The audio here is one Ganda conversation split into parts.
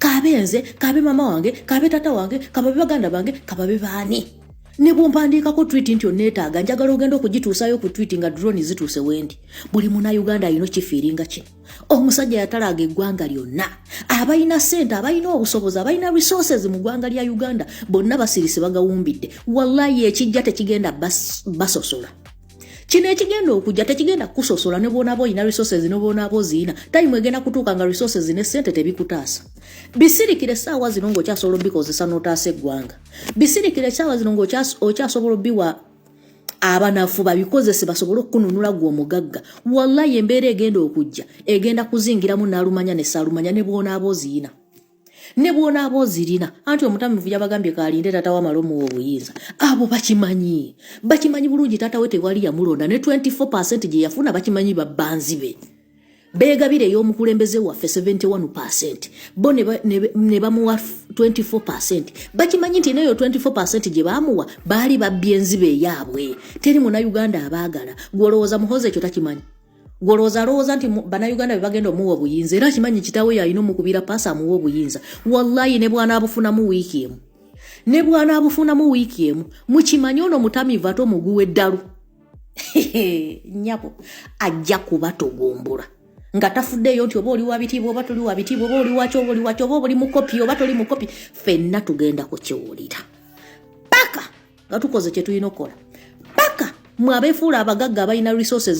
kabenze kabe mama wange kabe tata wange kababe baganda bange kababe bani ne bompandika ko tweet nti onetaga njagala ogenda okugituusayo ku tweet nga drone zituuse wendi buli muna Uganda yino kifiringa kino omusajja yatalaga eggwanga lyonna abayina sente abayina obusobozi abayina resources mu ggwanga lya Uganda bonna basirisi bagawumbidde wallahi ekijja tekigenda basosola kino ekigenda okujja tekigenda kusosola ne bona boyina resources ne bona bozina time egenda kutuuka nga resources ne sente tebikutaasa bisirikire saawa zino ng'okyasobola bikozesa n'otaasa eggwanga bisirikire saawa zino ng'okyasobola biwa abanafu babikozese basobole okununula gwo omugagga wallahi embeera egenda okujja egenda kuzingiramu n'alumanya ne saalumanya ne bona abozina ne bona abozirina anti omutamivu yabagambye kalinde tata wa malomu obuyinza abo bakimanyi bulungi tata we tewali yamulonda ne 24% gye yafuna bakimanyi babbanzi be begabire y'omukulembeze waffe 71% bo ne bamuwa 24% bakimanyi nti neyo 24% gye bamuwa baali babbye enzibe yaabwe teri muna Uganda abaagala gwolowooza muhoze ekyo takimanyi gwolowooza nti bannayuganda be bagenda omuwa obuyinza era kimanyi kitawe yalina omukubira paasa amuwa obuyinza wallahi ne bwana abufunamu wiiki emu mukimanyi ono mutamivu ate omuguwa eddalu nnyabo ajja kubatogombola nga tafuddeyo nti oba oli wa bitiibwa oba toli wa bitiibwa oba oli wakyo oba oli mukopi oba toli mukopi ffenna tugenda kukiwulira paka nga tukoze kye tulina okukola paka mwabeefuula abagagga abalina resources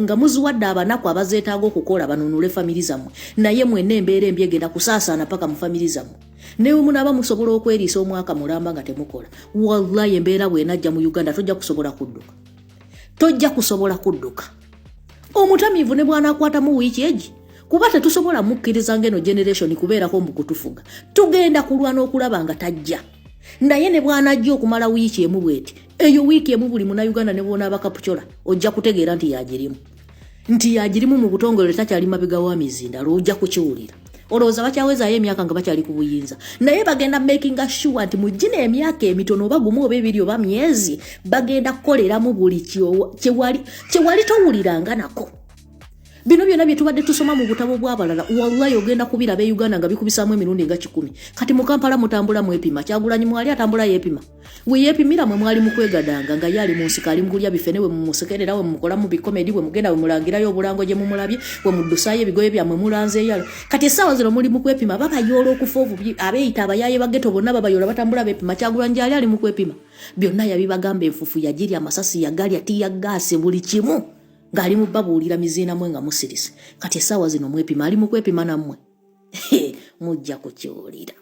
nga muziwadde abanaku abazeetaaga okukola banunule famiri zammwe naye mwenna embeera embi egenda kusaasaana paka mu famiri zammwe newe munaaba musobola okweriisa omwaka mulamba nga temukola wallahi embeera bw'enajja mu Uganda tojja kusobola kudduka omutamivu ne bw'anaakwatamu wiiki egi kuba tetusobola mukkiriza ngeno generation kubeerako mu kutufuga tugenda kulwana okulaba nga tajja naye ne bw'anajja okumala wiiki emu bweti eyo wiiki emu buli muna Uganda ne bw'onaaba kapucola ojja kutegeera nti yagirimu mu butongole takyali mabega wa mizinda ojja kukiwulira olowooza bakyawezaayo emyaka nga bakyali ku buyinza naye bagenda making sure nti mugina emyaka emitono oba gumu oba ebiri oba myezi bagenda kukoleramu buli kyewali towuliranga nako bino byonna bye tubadde tusoma mu butabo bw'abalala wallahi ogenda kubira be Uganda nga bikubisaamu emirundi nga 10 kati mu Kampala mutambula mwepima Kyagulanyi mwali atambula yeepima we yeepimira mwe mwali mu kwegadanga nga yali mu nsika ali mugulya bifene we mumusekerera we mukola mu bikomedi we mugenda we mulangirayo obulango gye mumulabye we muddusayo ebigoye byammwe mulanze yalo kati essaawa zino muli mu kwepima babayoola okufa obubi abeeyita abayaye bageto bonna babayoola batambula beepima Kyagulanyi gyali ali mu kwepima byonna yabibagamba enfufu yagirya amasasi yagalya tiya gaasi buli kimu ngali mubabuulira miziina mwe nga musirisi kati essaawa zino mwepima ali mu kwepima nammwe mujja kukiwulira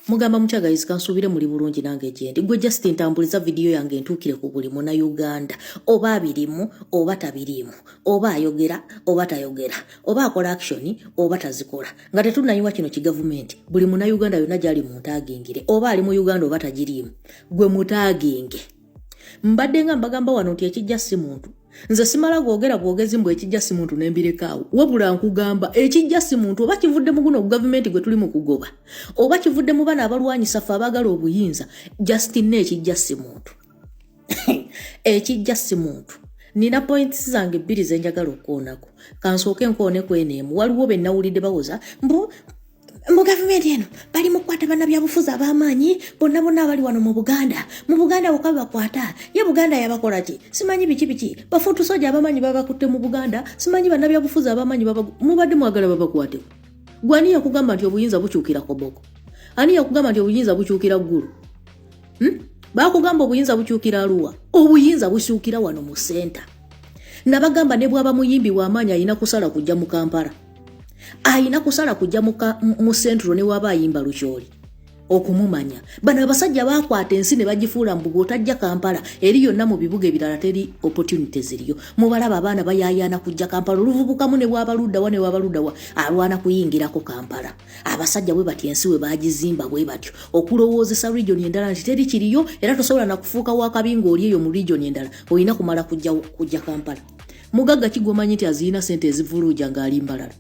mugamba mukyagayizi kansuubire muli bulungi nange gyendi gwe just ntambuliza vidiyo yange entuukire ku buli muna Uganda oba abirimu oba tabirimu oba ayogera oba tayogera oba akola action oba tazikola nga tetunnayiwa kino kigavumenti buli muna Uganda yonna gyali muntagingire oba ali mu Uganda oba tagirimu gwe mutaginge mbadde nga mbagamba wano nti ekijja si muntu nze simala gwogera bwogezi mbwe ekijja si muntu nembirekawo wabula nkugamba ekijja si muntu oba kivudde mu guno gavumenti gwe tuli mu kugoba oba kivudde mu bana abalwanyisa ffe abagala obuyinza Justin ekijja si muntu ekijja si muntu nina points zange 2 zenjagala okukoonako kansooke nkooneko eneemu waliwo be nnawulidde bawoza mu gavumenti eno bali mukwata bannabyabufuzi ab'amaanyi bonna abali wano mu Buganda wokka bakwata ye Buganda yabakola ki simanyi biki bafuutu soja ab'amaanyi babakutte mu Buganda simanyi bannabyabufuzi ab'amaanyi mubadde mwagala babakwateko gwani yakugamba nti obuyinza bukyukira koboko ani yakugamba nti obuyinza bukyukira ggulu bakugamba obuyinza bukyukira Arua obuyinza bukyukira wano mu center nabagamba ne bwaba muyimbi w'amaanyi alina kusala kujja mu Kampala ayina kusala kujja mu centro ne waba ayimba lukyoli okumumanya bano abasajja bakwata ensi ne bagifuula mbugo otajja Kampala eri yonna mu bibuga ebirala teri opportunities ziriyo mubalaba abaana bayayana kujja Kampala oluvubukamu ne bwabaludda wa alwana kuyingirako Kampala abasajja bwe bati ensi we bagizimba bwe batyo okulowoozesa region endala nti teri kiriyo era tosobola na kufuuka wakabingo oli eyo mu region endala olina kumala kujja Kampala mugagga kigomanyi nti azina sente ezivuluja ng'ali mbalala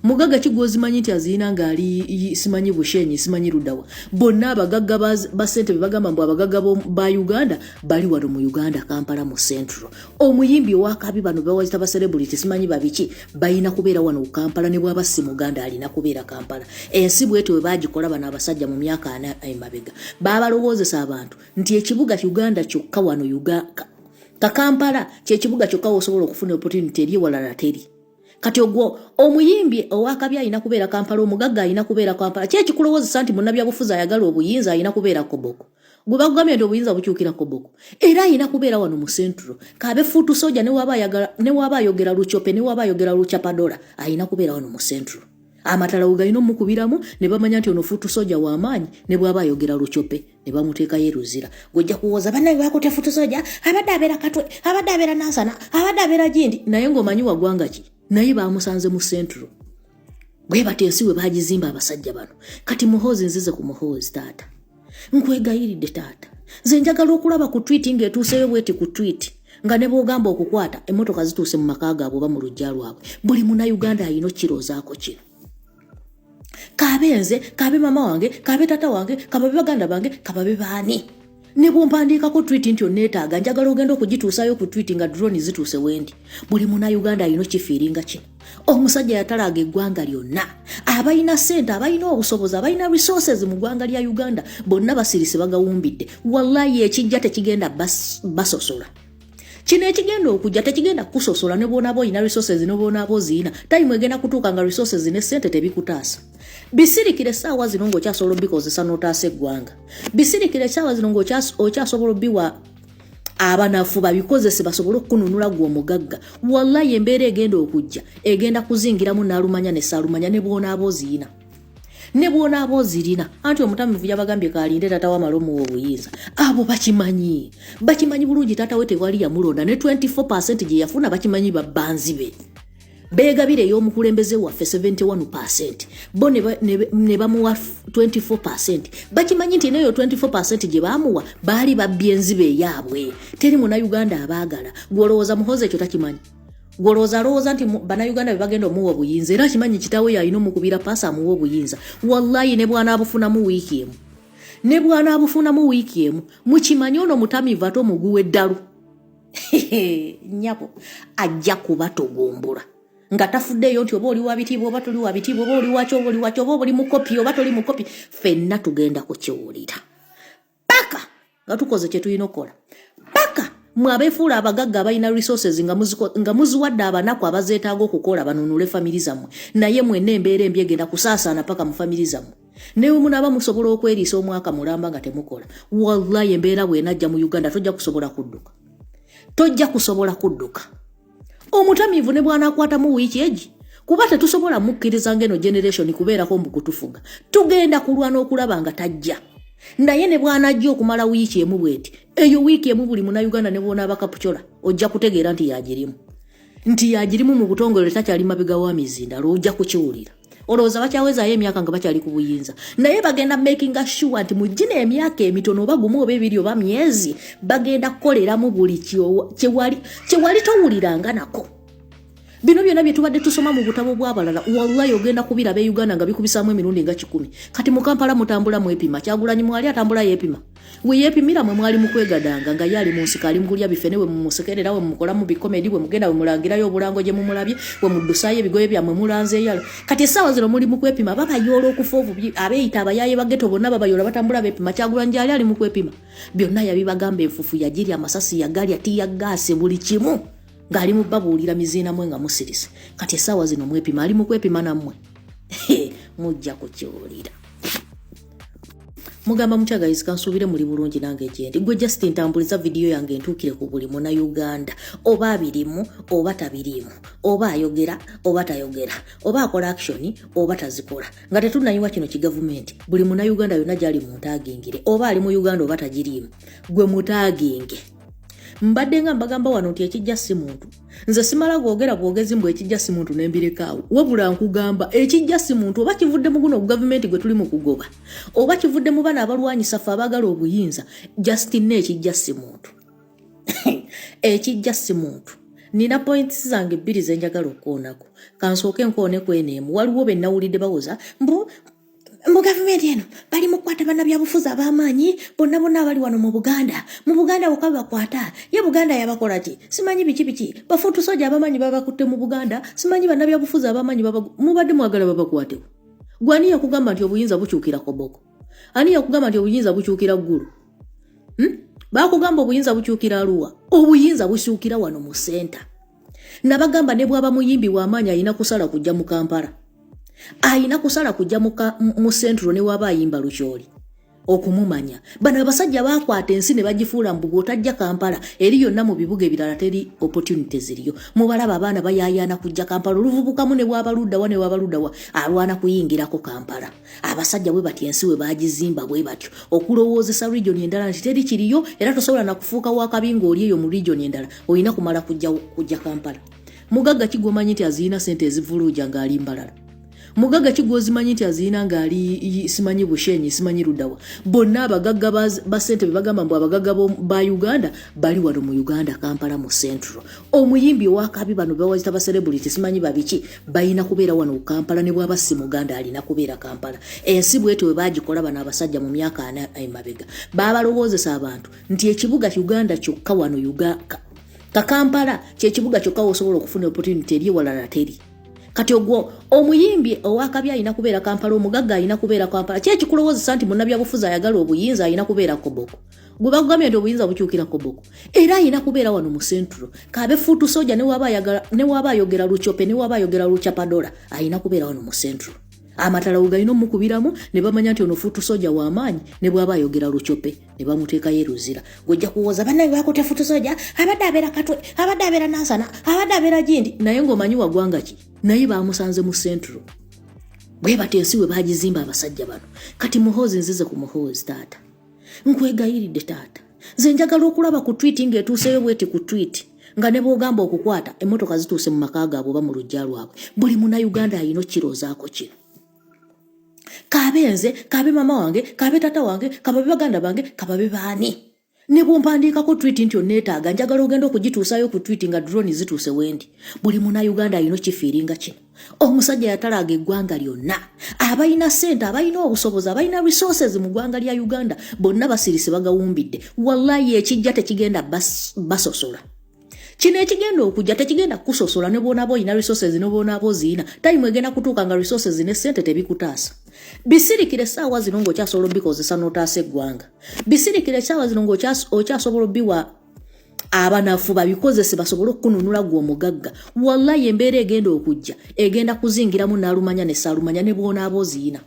Mugagga kigwozimanyi nti azina ngali simanyi bushenyi simanyi rudawa. Bonna abagagga ba sente bagamba mbu abagagga ba Uganda bali wano mu Uganda Kampala mu Central. Omuyimbi wakabi bano bawazita ba celebrity simanyi babiki bayina kubeera wano ku Kampala ne bwaba si Muganda alina kubeera Kampala. Ensi bwete we bagikola bana abasajja mu myaka ana emabega. Babalowozesa abantu nti ekibuga Uganda kyokka wano Uganda Kampala kye kibuga kyokka osobola okufuna opportunity eri walala teri. Kati ogwo omuyimbi owakabya ayina kubeera Kampala omugagga ayina kubeera Kampala kye kikulowozesa nti munnabya bufuza ayagala obuyinza ayina kubeera Koboko. Gwe bagambye nti obuyinza bukyukira Koboko. Era ayina kubeera wano mu Central. Kabe futu soja ne waba ayogera Luchope ne waba ayogera Luchapadola ayina kubeera wano mu Central. Amatala ugayino mukubiramu ne bamanya nti ono futu soja wa amaanyi ne bwaba ayogera Luchope ne bamuteeka yeruzira. Gojja kuwoza banaye bakote futu soja abadde abeera Katwe abadde abeera Nansana abadde abeera Jindi naye ng'omanyi wagwanga ki naye bamusanze mu Central. Bwe batensiwe bagizimba abasajja bano. Kati muhozi nzize ku muhozi taata. Nkwegayiridde taata. Nze njagala okulaba ku tweet ng'etuuseyo bweti ku tweet. Nga ne bwogamba okukwata emmotoka zituuse mu maka gaabwe oba mu lujja lwabwe. Buli Munnayuganda alina kirozaako kino. Kabenze, kabe mama wange, kabe tata wange, kababe baganda bange, kababe baani. Ne bw'ompandiika ku tweet nti onneetaaga njagala ogenda okugituusayo ku tweet nga drone zituuse wendi. Buli Munnayuganda alina kifiiringa kino. Omusajja yatalaaga eggwanga lyonna. Abalina ssente, abalina obusobozi, abalina resources mu ggwanga lya Uganda bonna basirise bagawumbidde. Wallahi ekijja tekigenda basosola. Kino ekigenda okujja tekigenda kusosola ne bw'onaaba olina resources ne bw'onaaba oziyina. Time egenda kutuuka nga resources ne ssente tebikutaasa. Bisirikire essaawa zino ng'okyasobola obbikozesa n'otaasa eggwanga. Bisirikire essaawa zino ng'okyasobola obbiwa abanafu babikozese basobole okukununula gwe omugagga. Wallahi embeera egenda okujja egenda kuzingiramu n'alumanya ne saalumanya ne bw'onaaba oziyina. Ne bw'onaaba ozirina anti omutamivu yabagambye kaalinde tata wa malomu obuyinza. Abo bakimanyi bulungi tata we tewali yamulonda ne 24% gye yafuna bakimanyi babbanzi be. Begabire y'omukulembeze waffe 71%. Bo ne bamuwa 24%. Bakimanyi nti neyo 24% gye baamuwa baali babbye enzibe yaabwe. Teri Munnayuganda abaagala. Gwolowooza muhoze ekyo takimanyi. Gwolowooza nti Bannayuganda be bagenda omuwa obuyinza era kimanyi kitaawe yalina omukubira paasa amuwa obuyinza. Wallahi ne bw'anaabufunamu wiiki emu. Ne bw'anaabufunamu wiiki emu mukimanyi ono mutamivu ate omuguwa eddalu. Nnyabo ajja kubatogombula. Nga tafuddeyo nti oba oli wa bitiibwa oba toli wa bitiibwa oba oli wakyo oba oli wakyo oba oli mukopi oba toli mukopi ffenna tugenda kukiwulira paka nga tukoze kye tulina okukola paka mwabeefuula abagagga abalina resources nga muziwadde abanaku abazeetaaga okukola banunule famiri zammwe naye mwenna embeera embi egenda kusaasaana paka mu famiri zammwe newe munaaba musobola okweriisa omwaka mulamba nga temukola wallahi embeera bw'enajja mu Uganda tojja kusobola kudduka omutamivu ne bw'anaakwata mu wiiki egi kuba tetusobola mukkiriza ngeno generation kubeerako mbukutufuga tugenda kulwana okulaba nga tajja naye ne bw'anajja okumala wiiki emu bweti eyo wiiki emu buli Munnayuganda ne bw'onaaba kapucola ojja kutegeera nti yagirimu mu butongole takyali mabega wa mizindalo ojja kukiwulira olowooza bakyawezaayo emyaka nga bakyali ku buyinza naye bagenda making sure nti mu gino emyaka emitono oba gumu oba ebiri oba myezi bagenda kukoleramu buli kyewali towuliranga nako bino byonna bye tubadde tusoma mu butabo bw'abalala wallahi ogenda kubiraba Uganda nga bikubisaamu emirundi nga 10 kati mu Kampala mutambula mwepima Kyagulanyi mwali atambula yeepima we yeepimira mwe mwali mu kwegadanga nga yali mu nsika ali mu kulya bifene we mu musekerera we mukola mu bikomedi we mugenda we mulangirayo obulango gye mumulabye we muddusayo ebigoye byammwe mulanze yalo kati essaawa zino muli mu kwepima babayoola okufa obubi abeeyita abayaaye bageto bonna babayoola batambula beepima Kyagulanyi ali mu kwepima byonna yabibagamba enfufu yagirya amasasi yagalya tiya gaasi buli kimu ngali mubabuulira miziina mwe nga musirise kati essaawa zino mwepima ali mu kwepima nammwe mujja kukiwulira mugamba mukyagalizi kansuubire muli bulungi nange gyendi gwe Justin ntambuliza vidiyo yange entuukire ku buli Munnayuganda oba abirimu oba tabirimu oba ayogera oba tayogera oba akola action oba tazikola nga tetunnayiwa kino kigavumenti buli Munnayuganda yonna gyali mu ntaagingire oba ali mu Uganda oba tagiriimu gwe mutaaginge mbadde nga mbagamba wano nti ekijja si muntu nze simala gwogera bwogezi mbwe ekijja si muntu nembirekawo wabula nkugamba ekijja si muntu oba kivudde mu guno gavumenti gwe tuli mu kugoba oba kivudde mu bana abalwanyisa ffe abaagala obuyinza Justin ekijja si muntu ekijja si muntu nina points zange 2 zenjagala okuonako kansooke nkoone kweneemu waliwo be nawulidde bawoza mbu gavumenti eno bali mu kukwata bannabyabufuzi ab'amaanyi bonna abali wano mu Buganda wokaba bakwata ye Buganda yabakola ki simanyi biki bafuutu soja ab'amaanyi babakutte mu Buganda simanyi bannabyabufuzi ab'amaanyi mubadde mwagala babakwatewo gwani yakugamba nti obuyinza bukyukira Koboko ani yakugamba nti obuyinza bukyukira Ggulu bakugamba obuyinza bukyukira Arua obuyinza bukyukira wano mu center nabagamba ne bwaba muyimbi w'amaanyi ayina kusala kujja mu Kampala ayina kusala kujja mu centro ne waba ayimba Lukyoli okumumanya bano abasajja bakwata ensi ne bagifuula mbugo tajja Kampala eri yonna mu bibuga ebirala teri opportunities ziriyo mubalaba abaana bayayana kujja Kampala oluvubukamu ne bwabaluddawa alwana kuyingirako Kampala abasajja bwe bati ensi we bagizimba bwe batyo okulowoozesa region endala nti teri kiriyo era tosobola na kufuuka wakabingo oli eyo mu region endala oyina kumala kujja Kampala mugagga kigwomanyi nti azina sente ezivuluja ngali mbalala mugaga kigozimanyi nti azina ngali simanyi Bushenyi simanyi Rudawa bonna abagagga ba sente bagamba mbu abagagga ba Uganda bali wano mu Uganda Kampala mu Central omuyimbi wakabi bano bawazita ba celebrity simanyi babiki bayina kubeera wano Kampala ne bwaba si Muganda alina kubeera Kampala ensi bwete we bagikola bana abasajja mu myaka ana emabega babalowoozesa abantu nti ekibuga Uganda kyokka wano Uganda Kampala kye kibuga kyokka osobola okufuna opportunity eri walala teri kati ogwo omuyimbi owakabi ayina kubeera Kampala omugagga ayina kubeera Kampala kye kikulowooza nti munnabyabufuzi ayagala obuyinza ayina kubeera Koboko gwe bagambye nti obuyinza bukyukira Koboko era ayina kubeera wano mu Central kabe fuutu soja ne waba ayogera Luchope ne waba ayogera Luchapadola ayina kubeera wano mu Central amatala ugayina omukubiramu ne bamanya nti ono fuutu soja w'amaanyi ne bwaba ayogera Luchope ne bamuteeka yeruzira gojja kuwoza bannaye bakote fuutu soja abadde abeera Katwe abadde abeera Nansana abadde abeera Gindi naye ng'omanyi wagwanga ki naye bamusanze mu Central bwe batensi we bagizimba abasajja bano kati muhoozi nzize ku muhoozi taata nkwegayiridde taata nze njagala okulaba ku tweet ng'etuuseyo bweti ku tweet nga ne bw'ogamba okukwata emmotoka zituuse mu maka gaabwe oba mu lujja lwabwe buli Munnayuganda ayina okkirozaako kino kabenze kabe mama wange kabe tata wange kababe baganda bange kababe baani ne bw'ompandiikako tweet nti onneetaaga njagala ogenda okugituusayo ku tweet nga drone zituuse wendi buli Munnayuganda ayina kifiiringa kino omusajja yatalaaga eggwanga lyonna abalina ssente abalina obusobozi abalina resources mu ggwanga lya Uganda bonna basirise bagawumbidde wallahi ekijja tekigenda basosola kino ekigenda okujja tekigenda kusosola ne boonaba oyina resources ne boonaba oziina time egenda kutuuka nga resources ne ssente tebikutaasa bisirikire saawa zino ng'okyasobola obikozesa n'otaasa eggwanga bisirikire saawa zino ng'okyasobola obiwa abanafu babikozese basobole okukununula gwe omugagga wallahi embeera egenda okujja egenda kuzingiramu n'alumanya ne saalumanya ne boonaba oziina